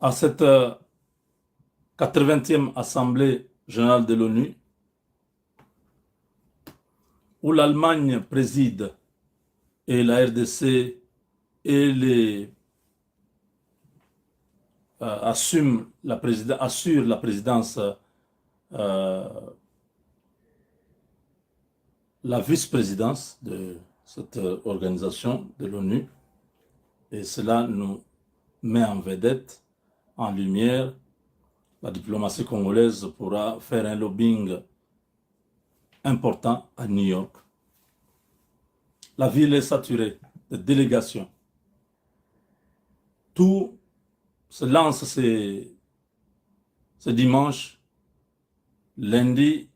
à cette 80e Assemblée générale de l'ONU, où l'Allemagne préside et la RDC et assure la présidence, la vice-présidence de cette organisation de l'ONU. Et cela nous met en vedette, en lumière. La diplomatie congolaise pourra faire un lobbying important à New York. La ville est saturée de délégations. Tout se lance ce dimanche. Lundi,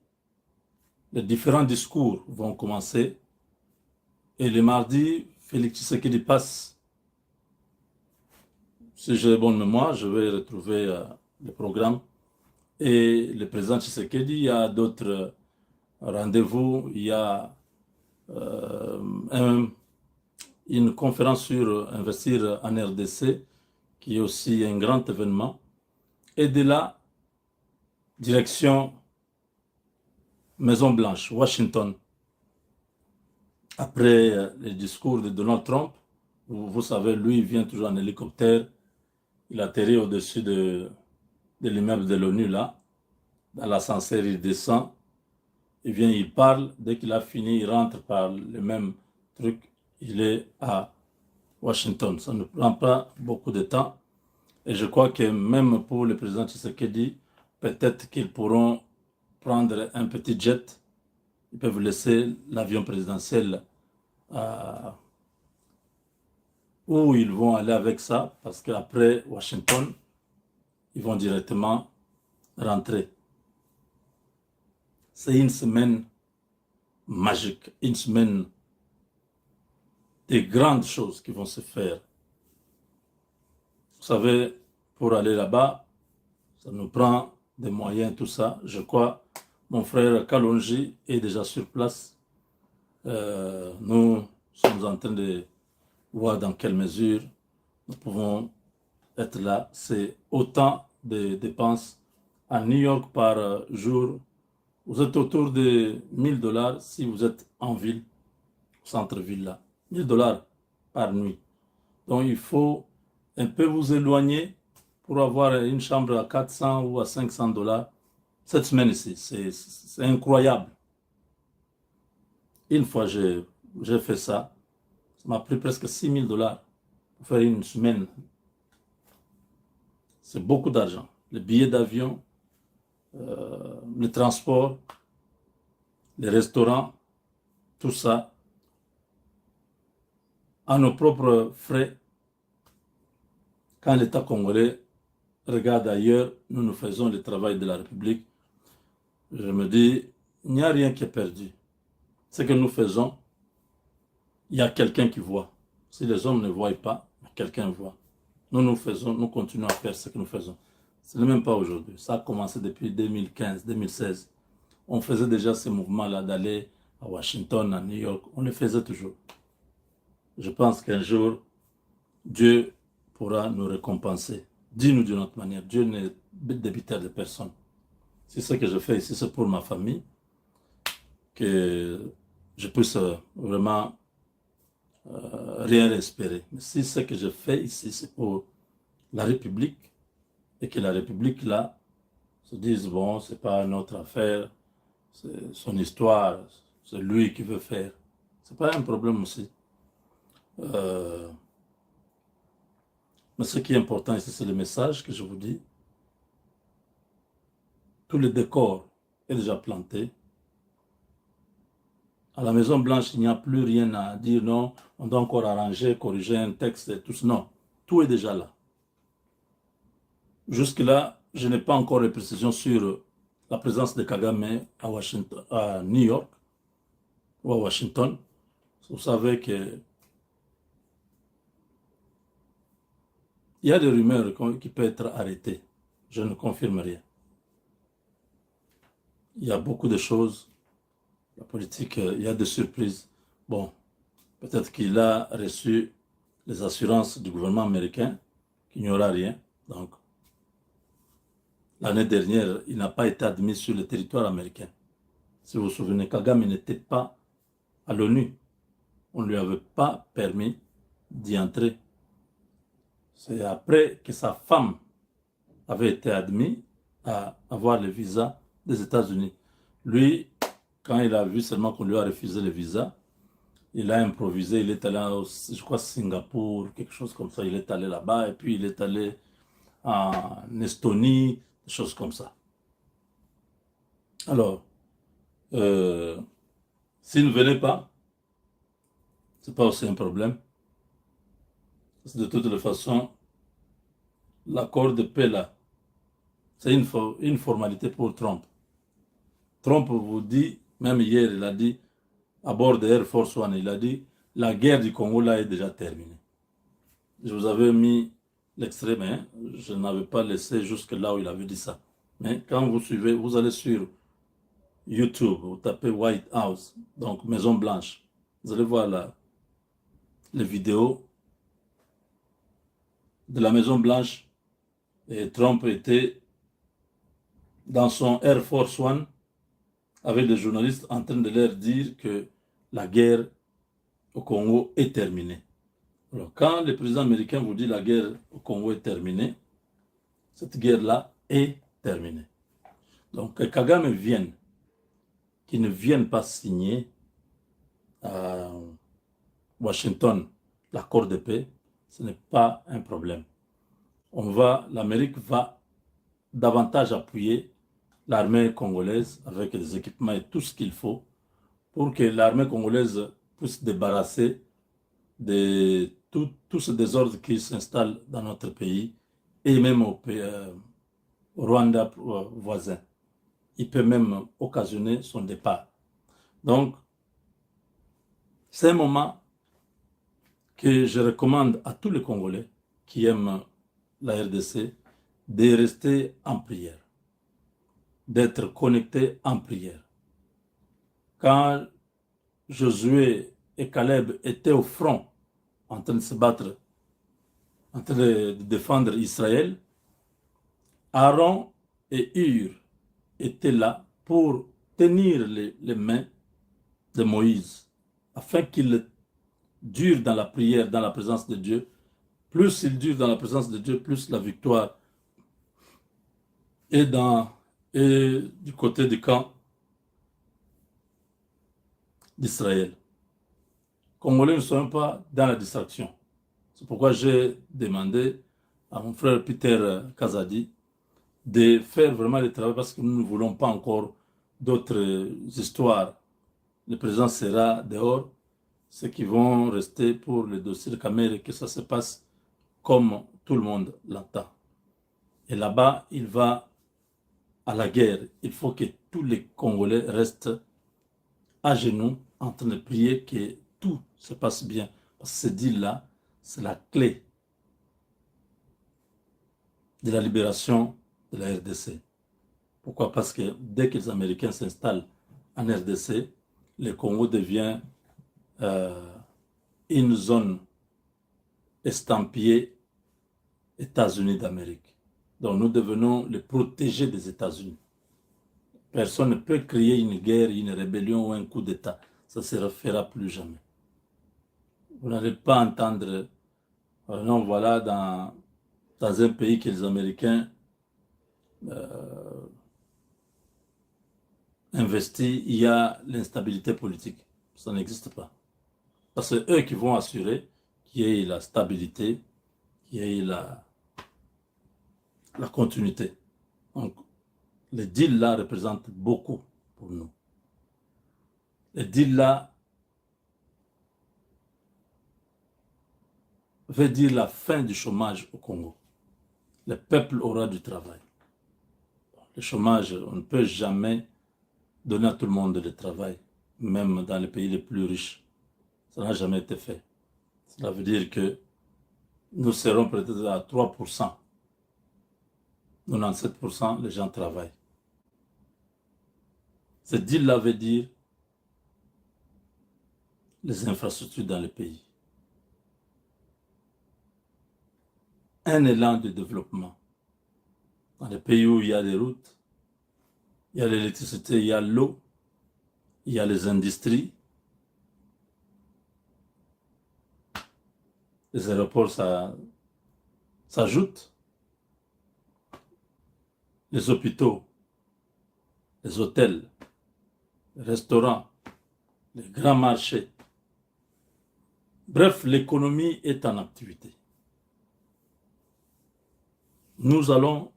les différents discours vont commencer. Et le mardi, Félix Tshisekedi passe. Si j'ai bonne mémoire, je vais retrouver le programme. Et le président Tshisekedi, il y a d'autres rendez-vous. Il y a une conférence sur investir en RDC, qui est aussi un grand événement. Et de là, direction Maison-Blanche, Washington. Après les discours de Donald Trump, vous savez, lui, il vient toujours en hélicoptère. Il atterrit au-dessus de l'immeuble de l'ONU, là. Dans l'ascenseur, il descend. Il vient, il parle. Dès qu'il a fini, il rentre par le même truc. Il est à Washington. Ça ne prend pas beaucoup de temps. Et je crois que même pour le président Tshisekedi, peut-être qu'ils pourront prendre un petit jet. Ils peuvent laisser l'avion présidentiel où ils vont aller avec ça, parce qu'après Washington, ils vont directement rentrer. C'est une semaine magique, une semaine de grandes choses qui vont se faire. Vous savez, pour aller là-bas, ça nous prend des moyens, tout ça. Je crois, mon frère Kalonji est déjà sur place. Nous sommes en train de voir dans quelle mesure nous pouvons être là. C'est autant de dépenses à New York par jour. Vous êtes autour de $1000 si vous êtes en ville, au centre-ville là. $1000 par nuit. Donc il faut un peu vous éloigner pour avoir une chambre à 400 ou à $500 cette semaine ici. C'est incroyable. Une fois j'ai fait ça, ça m'a pris presque $6000 pour faire une semaine. C'est beaucoup d'argent. Les billets d'avion, le transport, les restaurants, tout ça, à nos propres frais. Quand l'État congolais regarde ailleurs, nous faisons le travail de la République. Je me dis, il n'y a rien qui est perdu. Ce que nous faisons, il y a quelqu'un qui voit. Si les hommes ne voient pas, quelqu'un voit. Nous continuons à faire ce que nous faisons. Ce n'est même pas aujourd'hui. Ça a commencé depuis 2015, 2016. On faisait déjà ce mouvement-là d'aller à Washington, à New York. On le faisait toujours. Je pense qu'un jour, Dieu pourra nous récompenser. Dis-nous d'une autre manière. Dieu n'est débiteur de personne. Si ce que je fais ici, c'est pour ma famille, que je puisse vraiment rien espérer. Mais si ce que je fais ici, c'est pour la République, et que la République, là, se dise, bon, c'est pas notre affaire, c'est son histoire, c'est lui qui veut faire. C'est pas un problème aussi. Mais ce qui est important ici, c'est le message que je vous dis. Tout le décor est déjà planté. À la Maison Blanche, il n'y a plus rien à dire, non, on doit encore arranger, corriger un texte et tout ça. Non, tout est déjà là. Jusque-là, je n'ai pas encore de précisions sur la présence de Kagame à Washington, à New York ou à Washington. Vous savez que il y a des rumeurs qui peuvent être arrêtées. Je ne confirme rien. Il y a beaucoup de choses. La politique, il y a des surprises. Bon, peut-être qu'il a reçu les assurances du gouvernement américain qu'il n'y aura rien. Donc, l'année dernière, il n'a pas été admis sur le territoire américain. Si vous vous souvenez, Kagame n'était pas à l'ONU. On ne lui avait pas permis d'y entrer. C'est après que sa femme avait été admise à avoir le visa des États-Unis. Lui, quand il a vu seulement qu'on lui a refusé le visa, il a improvisé, il est allé, je crois, Singapour, quelque chose comme ça. Il est allé là-bas et puis il est allé en Estonie, des choses comme ça. Alors, s'il ne venait pas, c'est pas aussi un problème. De toutes les façons, l'accord de paix là, c'est une formalité pour Trump. Trump vous dit, même hier, il a dit, à bord de Air Force One, il a dit, la guerre du Congo là est déjà terminée. Je vous avais mis l'extrait, mais je n'avais pas laissé jusque là où il avait dit ça. Mais quand vous suivez, vous allez sur YouTube, vous tapez White House, donc Maison Blanche, vous allez voir là, les vidéos de la Maison Blanche. Et Trump était dans son Air Force One avec des journalistes en train de leur dire que la guerre au Congo est terminée. Alors, quand le président américain vous dit la guerre au Congo est terminée, cette guerre-là est terminée. Donc, que Kagame vienne, qu'il ne vienne pas signer à Washington l'accord de paix, ce n'est pas un problème. L'Amérique va davantage appuyer l'armée congolaise avec des équipements et tout ce qu'il faut pour que l'armée congolaise puisse se débarrasser de tout ce désordre qui s'installe dans notre pays et même au Rwanda voisin. Il peut même occasionner son départ. Donc, c'est un moment que je recommande à tous les Congolais qui aiment la RDC de rester en prière, d'être connectés en prière. Quand Josué et Caleb étaient au front en train de se battre, en train de défendre Israël, Aaron et Hur étaient là pour tenir les mains de Moïse, afin qu'il dure dans la prière, dans la présence de Dieu. Plus il dure dans la présence de Dieu, plus la victoire est du côté du camp d'Israël. Congolais ne sont pas dans la distraction. C'est pourquoi j'ai demandé à mon frère Peter Kazadi de faire vraiment le travail parce que nous ne voulons pas encore d'autres histoires. Le président sera dehors, ceux qui vont rester pour le dossier de Kamer et que ça se passe comme tout le monde l'entend. Et là-bas, il va à la guerre. Il faut que tous les Congolais restent à genoux en train de prier que tout se passe bien. Parce que ce deal-là, c'est la clé de la libération de la RDC. Pourquoi? Parce que dès que les Américains s'installent en RDC, le Congo devient une zone estampillée États-Unis d'Amérique. Donc nous devenons les protégés des États-Unis. Personne ne peut créer une guerre, une rébellion ou un coup d'État. Ça ne se refera plus jamais. Vous n'allez pas entendre, non, voilà, dans un pays que les Américains investissent, il y a l'instabilité politique. Ça n'existe pas. Parce que c'est eux qui vont assurer qu'il y ait la stabilité, qu'il y ait la continuité. Donc, le deal là représente beaucoup pour nous. Le deal là veut dire la fin du chômage au Congo. Le peuple aura du travail. Le chômage, on ne peut jamais donner à tout le monde le travail, même dans les pays les plus riches. Ça n'a jamais été fait. Cela veut dire que nous serons peut-être à 3%. 97%, les gens travaillent. Ce deal-là veut dire les infrastructures dans le pays. Un élan de développement. Dans les pays où il y a des routes, il y a l'électricité, il y a l'eau, il y a les industries. Les aéroports s'ajoutent. Les hôpitaux, les hôtels, les restaurants, les grands marchés. Bref, l'économie est en activité. Nous allons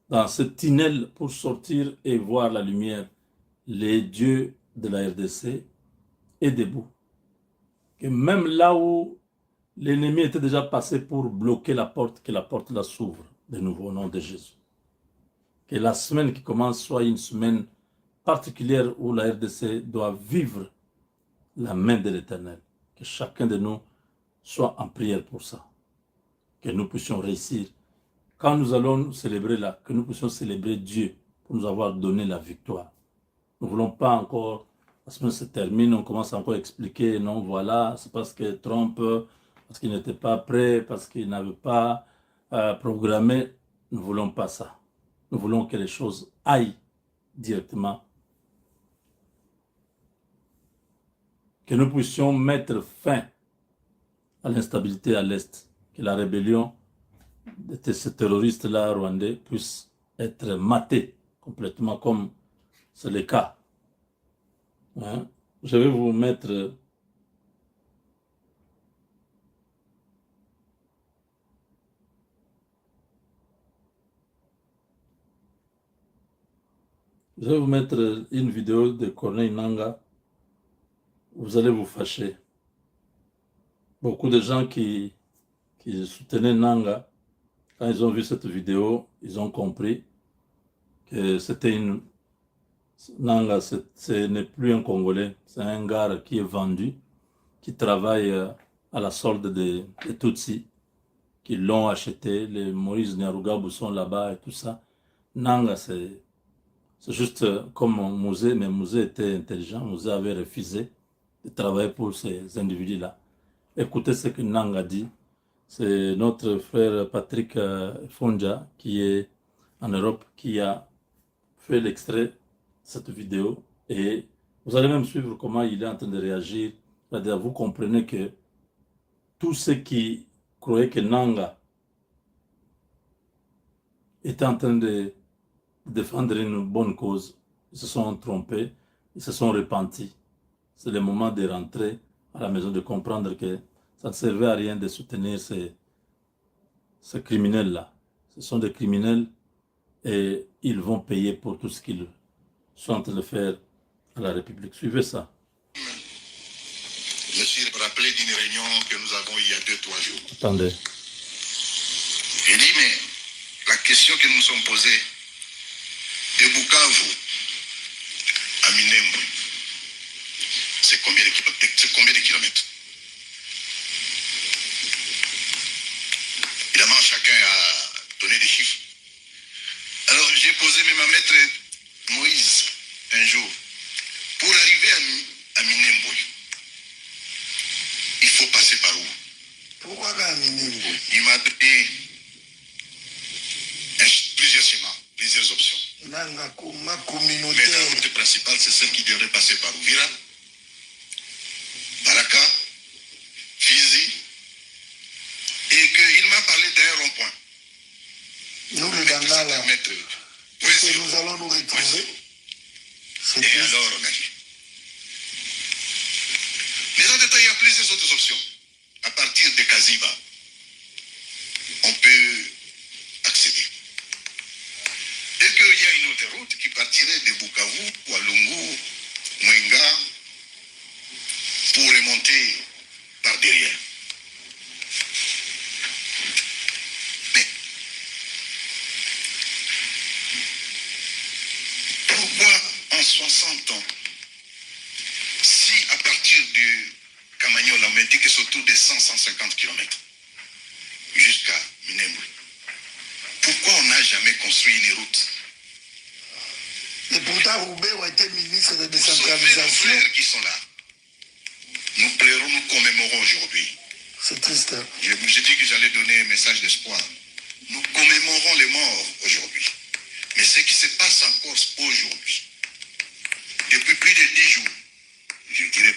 dans ce tunnel pour sortir et voir la lumière. Les dieux de la RDC est debout. Que même là où l'ennemi était déjà passé pour bloquer la porte, que la porte la s'ouvre de nouveau au nom de Jésus. Que la semaine qui commence soit une semaine particulière où la RDC doit vivre la main de l'Éternel. Que chacun de nous soit en prière pour ça. Que nous puissions réussir. Quand nous allons célébrer là, que nous puissions célébrer Dieu pour nous avoir donné la victoire. Nous ne voulons pas encore, la semaine se termine, on commence encore à expliquer, non, voilà, c'est parce que Trump, parce qu'il n'était pas prêt, parce qu'il n'avait pas programmé. Nous ne voulons pas ça. Nous voulons que les choses aillent directement. Que nous puissions mettre fin à l'instabilité à l'Est. Que la rébellion de ces terroristes-là rwandais puisse être matée complètement comme c'est le cas. Hein? Je vais vous mettre une vidéo de Corneille Nangaa. Vous allez vous fâcher. Beaucoup de gens qui soutenaient Nangaa, quand ils ont vu cette vidéo, ils ont compris que c'était une... Nangaa, ce n'est plus un Congolais, c'est un gars qui est vendu, qui travaille à la solde des Tutsis, qui l'ont acheté. Les Moïse Nyarugabo sont là-bas et tout ça. Nangaa, c'est juste comme Mouzé, mais Mouzé était intelligent. Mouzé avait refusé de travailler pour ces individus-là. Écoutez ce que Nangaa dit. C'est notre frère Patrick Fonja, qui est en Europe, qui a fait l'extrait de cette vidéo. Et vous allez même suivre comment il est en train de réagir. C'est-à-dire, vous comprenez que tous ceux qui croyaient que Nangaa était en train de défendre une bonne cause, ils se sont trompés, ils se sont repentis. C'est le moment de rentrer à la maison, de comprendre que ça ne servait à rien de soutenir ces criminels-là. Ce sont des criminels et ils vont payer pour tout ce qu'ils sont en train de faire à la République. Suivez ça. Je me suis rappelé d'une réunion que nous avons il y a 2-3 jours. Attendez. Il dit, mais la question que nous nous sommes posée, de Bukavu à Minembwe, c'est combien de kilomètres? Évidemment, chacun a donné des chiffres. Alors, j'ai posé même à maître Moïse un jour, pour arriver à Minembwe, il faut passer par où? Pourquoi à Minembwe? Il m'a donné plusieurs schémas, plusieurs options. Ma Mais communauté. la route principale, c'est celle qui devrait passer par Uvira, Baraka, Fizi, et qu'il m'a parlé d'un rond-point. Nous, le Dangala, que nous allons nous retrouver. Et alors, on a dit. Mais en détail, il y a plusieurs autres options. À partir de Kaziba, on peut accéder. Et qu'il y a une autre route qui partirait de Bukavu, Walungu, Mwenga, pour remonter par derrière. Mais pourquoi en 60 ans, si à partir du Kamanyol, on m'a dit que c'est autour de 100-150 km jusqu'à Minembwe, pourquoi on n'a jamais construit une route? Et pourtant, Roubaix a été ministre de Nos décentralisation. frères qui sont là, nous pleurons, nous commémorons aujourd'hui. C'est triste. J'ai dit que j'allais donner un message d'espoir. Nous commémorons les morts aujourd'hui. Mais ce qui se passe en Corse aujourd'hui, depuis plus de 10 jours, je dirais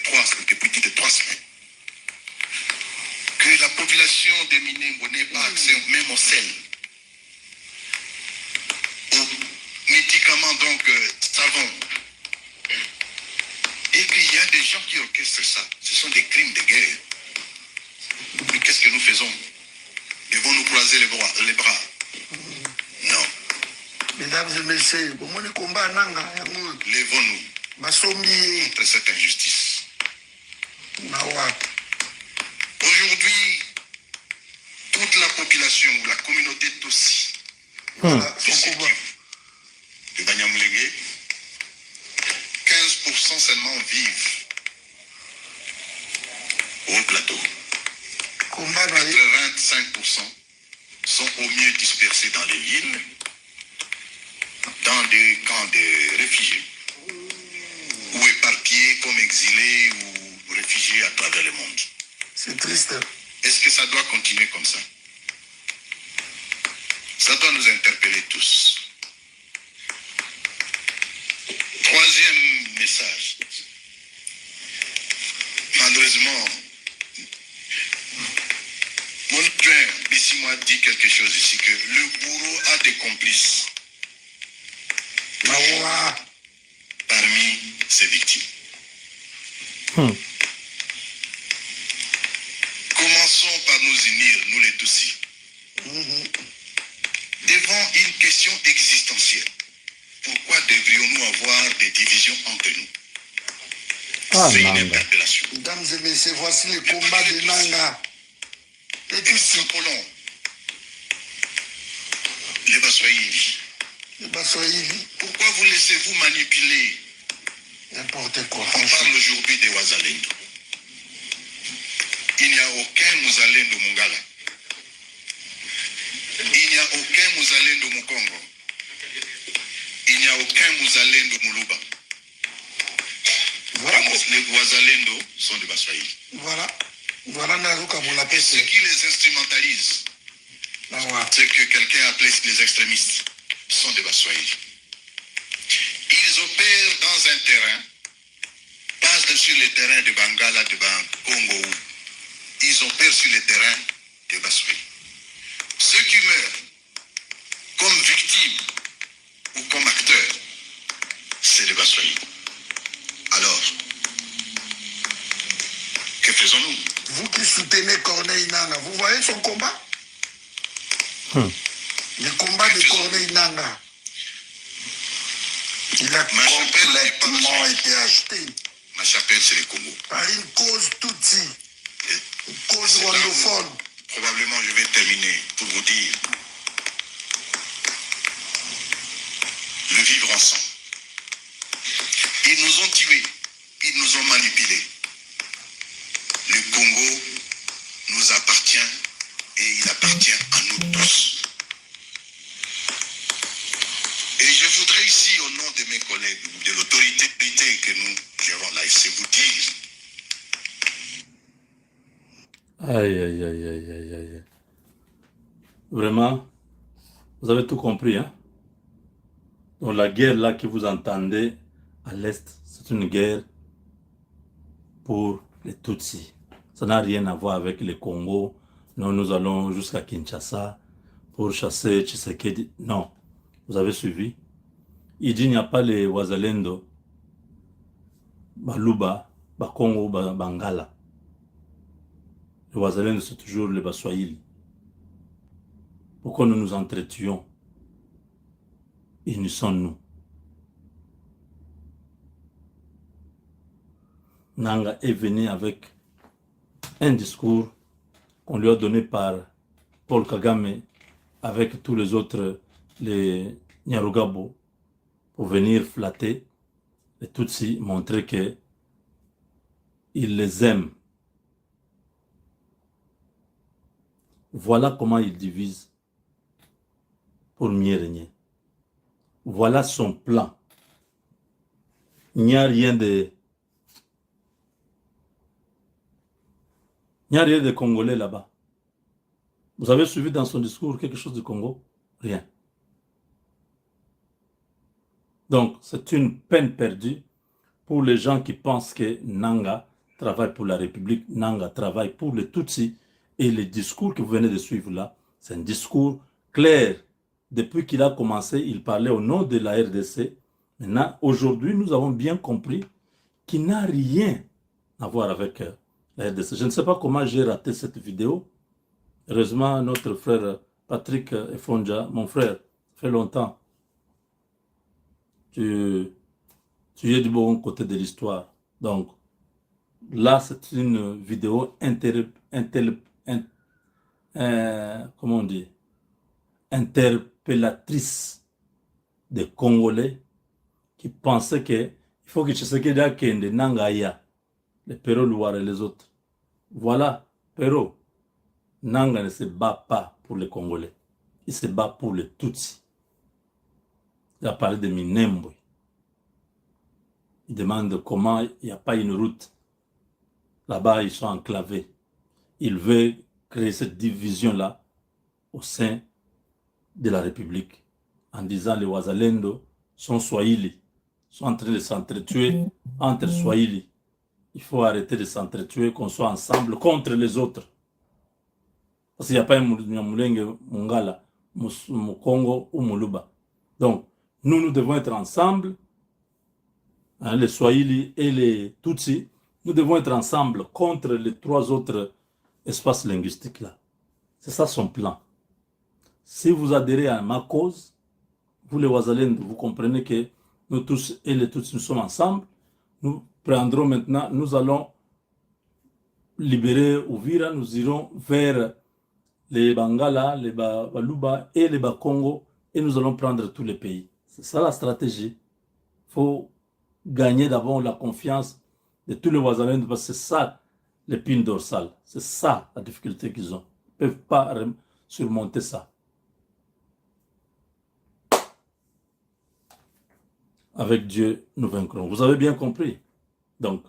depuis plus de 3 semaines, que la population de Minengo n'ait pas accès même au sel, aux médicaments donc savants, et qu'il y a des gens qui orchestrent ça. Ce sont des crimes de guerre. Mais qu'est-ce que nous faisons? Devons-nous croiser les bras? Non. Mesdames et messieurs, Levons-nous contre cette injustice. Aujourd'hui, toute la population, ou la communauté Tossi, de Banyamulenge, 15% seulement vivent au plateau. 85% sont au mieux dispersés dans les villes, dans des camps de réfugiés, ou éparpillés comme exilés ou réfugiés à travers le monde. C'est triste. Est-ce que ça doit continuer comme ça? Ça doit nous interpeller tous. Troisième message. Malheureusement, mon adjoint ici m'a dit quelque chose ici, que le bourreau a des complices parmi ses victimes. Commençons par nous unir, nous les Tutsis, devant une question existentielle. Pourquoi devrions-nous avoir des divisions entre nous? C'est une interpellation. Mesdames et messieurs, voici le combat de Nanga. Extrapolons les Baswahili. Pourquoi vous laissez-vous manipuler? N'importe quoi. On parle aujourd'hui des Wazalendo. Il n'y a aucun Muzalendo Mungala. Il n'y a aucun Muzalendo Mukongo. Il n'y a aucun Muzalendo Muluba. Les Wazalendo sont des Baswahili. Et ce qui les instrumentalise, c'est que quelqu'un appelait les extrémistes, sont des Baswahili. Ils opèrent dans un terrain, pas sur le terrain de Bangala, de Congo. Ils opèrent sur le terrain de Baswahili. Ceux qui meurent comme victimes ou comme acteurs, c'est les Baswahili. Alors, que faisons-nous? Vous qui soutenez Corneille Nanga, vous voyez son combat? Le combat de Corneille Nanga. Il a complètement été acheté. Ma chapelle, c'est le Congo. Par une cause Tutsi, une cause rwandophone. Probablement, je vais terminer pour vous dire le vivre ensemble. Ils nous ont tués, ils nous ont manipulés. Le Congo nous appartient et il appartient à nous tous. Et je voudrais ici, au nom de mes collègues, de l'autorité que nous gérons là, ici, vous dire. Aïe, aïe, aïe, aïe, aïe, aïe. Vraiment, vous avez tout compris, hein? Donc la guerre là que vous entendez à l'Est, c'est une guerre pour les Tutsis. Ça n'a rien à voir avec le Congo. Non, nous allons jusqu'à Kinshasa pour chasser Tshisekedi. Non, vous avez suivi. Il dit il n'y a pas les Wazalendo, Baluba, Bakongo, Bangala. Les Wazalendo, c'est toujours les Baswahili. Pourquoi nous nous entretuons? Unissons-nous. Nanga est venu avec un discours qu'on lui a donné par Paul Kagame avec tous les autres, les Nyarugabo, pour venir flatter les Tutsis, montrer que il les aime. Voilà comment il divise pour mieux régner. Voilà son plan. Il n'y a rien de... Il n'y a rien de Congolais là-bas. Vous avez suivi dans son discours quelque chose du Congo? Rien. Donc, c'est une peine perdue pour les gens qui pensent que Nanga travaille pour la République, Nanga travaille pour les Tutsis. Et le discours que vous venez de suivre là, c'est un discours clair. Depuis qu'il a commencé, il parlait au nom de la RDC. Maintenant, aujourd'hui, nous avons bien compris qu'il n'a rien à voir avec la RDC. Je ne sais pas comment j'ai raté cette vidéo. Heureusement, notre frère Patrick Efonja, mon frère, ça fait longtemps. Tu es du bon côté de l'histoire. Donc, là, c'est une vidéo comment on dit, interpellatrice des Congolais qui pensaient qu'il faut que Tshisekedi akende Nangaya, les Pero Louar et les autres. Voilà, Pero, Nanga ne se bat pas pour les Congolais. Il se bat pour les Tutsis. Il a parlé de Minembwe. Il demande comment il n'y a pas une route. Là-bas, ils sont enclavés. Il veut créer cette division-là au sein de la République en disant les Wazalendo sont Swahili, sont en train de s'entretuer entre Swahili. Il faut arrêter de s'entretuer, qu'on soit ensemble contre les autres. Parce qu'il n'y a pas un Moulenge, Mungala, Mukongo ou Muluba. Donc, nous devons être ensemble, hein, les Swahili et les Tutsis, nous devons être ensemble contre les trois autres espaces linguistiques-là. C'est ça son plan. Si vous adhérez à ma cause, vous les Wazalend, vous comprenez que nous tous et les Tutsis, nous sommes ensemble. Nous prendrons maintenant, nous allons libérer Uvira, nous irons vers les Bangala, les Baluba et les Bakongo et nous allons prendre tous les pays. C'est ça la stratégie. Il faut gagner d'abord la confiance de tous les Wazalend parce que c'est ça l'épine dorsale. C'est ça la difficulté qu'ils ont. Ils ne peuvent pas surmonter ça. Avec Dieu, nous vaincrons. Vous avez bien compris. Donc,